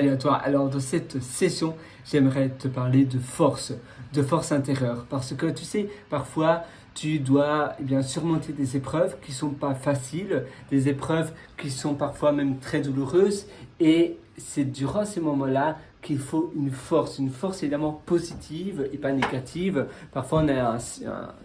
Salut à toi. Alors dans cette session, j'aimerais te parler de force intérieure. Parce que tu sais, parfois, tu dois surmonter des épreuves qui ne sont pas faciles, des épreuves qui sont parfois même très douloureuses. Et c'est durant ces moments-là qu'il faut une force évidemment positive et pas négative. Parfois, on a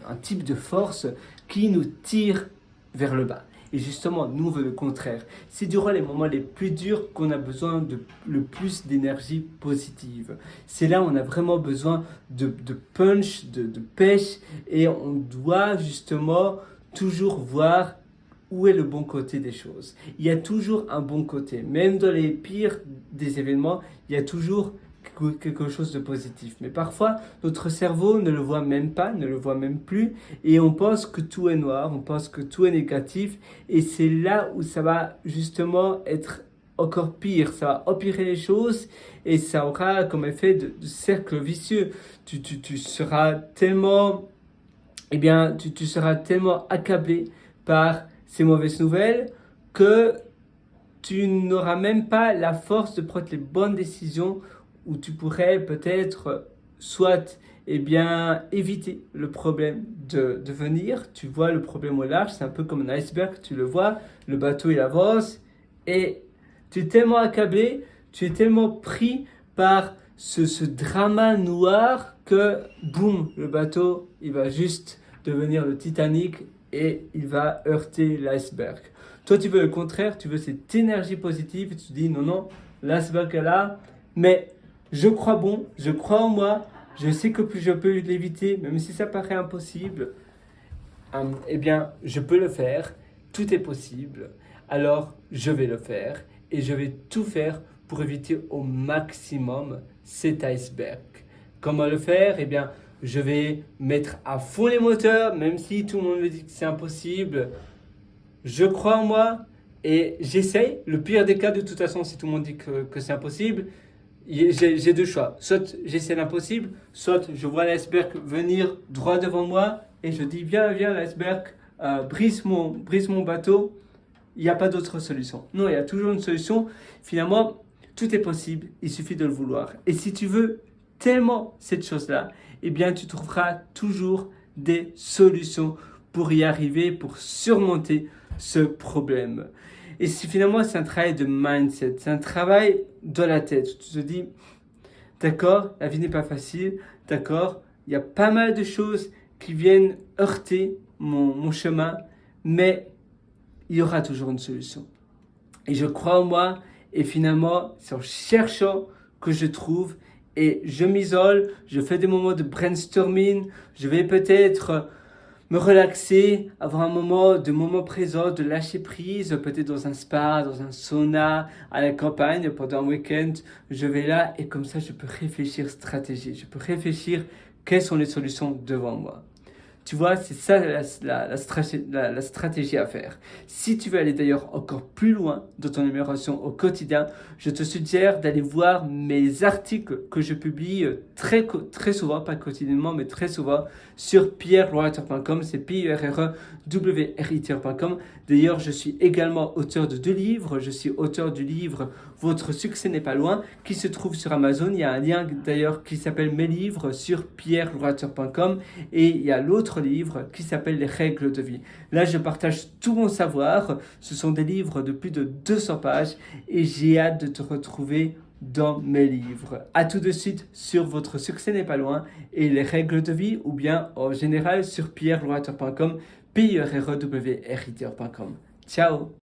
un type de force qui nous tire vers le bas. Et justement, nous, on veut le contraire. C'est durant les moments les plus durs qu'on a besoin de le plus d'énergie positive. C'est là où on a vraiment besoin de punch, de pêche. Et on doit justement toujours voir où est le bon côté des choses. Il y a toujours un bon côté. Même dans les pires des événements, il y a toujours quelque chose de positif. Mais parfois, notre cerveau ne le voit même pas, ne le voit même plus, et on pense que tout est noir, on pense que tout est négatif, et c'est là où ça va justement être encore pire, ça va empirer les choses, et ça aura comme effet de cercle vicieux. Tu seras tellement, tu seras tellement accablé par ces mauvaises nouvelles que tu n'auras même pas la force de prendre les bonnes décisions où tu pourrais peut-être soit éviter le problème de venir. Tu vois le problème au large, c'est un peu comme un iceberg, tu le vois, le bateau il avance et tu es tellement accablé, tu es tellement pris par ce drama noir que boum, le bateau il va juste devenir le Titanic et il va heurter l'iceberg. Toi, tu veux le contraire, tu veux cette énergie positive, et tu te dis non, non, l'iceberg est là, mais je crois bon, je crois en moi, je sais que je peux l'éviter, même si ça paraît impossible, je peux le faire, tout est possible, alors je vais le faire et je vais tout faire pour éviter au maximum cet iceberg. Comment le faire? Je vais mettre à fond les moteurs, même si tout le monde me dit que c'est impossible. Je crois en moi et j'essaye. Le pire des cas, de toute façon, si tout le monde dit que c'est impossible, j'ai deux choix. Soit j'essaie l'impossible, soit je vois l'iceberg venir droit devant moi et je dis viens l'iceberg, brise mon bateau. Il n'y a pas d'autre solution. Non, il y a toujours une solution. Finalement, tout est possible. Il suffit de le vouloir. Et si tu veux tellement cette chose-là, tu trouveras toujours des solutions pour y arriver, pour surmonter ce problème. Et finalement, c'est un travail de mindset, c'est un travail dans la tête. Tu te dis, d'accord, la vie n'est pas facile, d'accord, il y a pas mal de choses qui viennent heurter mon chemin, mais il y aura toujours une solution. Et je crois en moi, et finalement, c'est en cherchant que je trouve, et je m'isole, je fais des moments de brainstorming, je vais peut-être me relaxer, avoir un moment présent, de lâcher prise, peut-être dans un spa, dans un sauna, à la campagne, pendant un week-end, je vais là et comme ça je peux réfléchir stratégie, je peux réfléchir quelles sont les solutions devant moi. Tu vois, c'est ça la stratégie à faire. Si tu veux aller d'ailleurs encore plus loin dans ton amélioration au quotidien, je te suggère d'aller voir mes articles que je publie très souvent, pas quotidiennement, mais très souvent, sur pierrewriter.com, c'est pierrewriter.com. D'ailleurs, je suis également auteur de 2 livres. Je suis auteur du livre Votre succès n'est pas loin, qui se trouve sur Amazon. Il y a un lien d'ailleurs qui s'appelle Mes livres sur pierrewriter.com et il y a l'autre livre qui s'appelle Les règles de vie. Là, je partage tout mon savoir. Ce sont des livres de plus de 200 pages et j'ai hâte de te retrouver dans mes livres. À tout de suite sur Votre succès n'est pas loin et les règles de vie ou bien en général sur pierrewriter.com, pierrewriter.com. Ciao!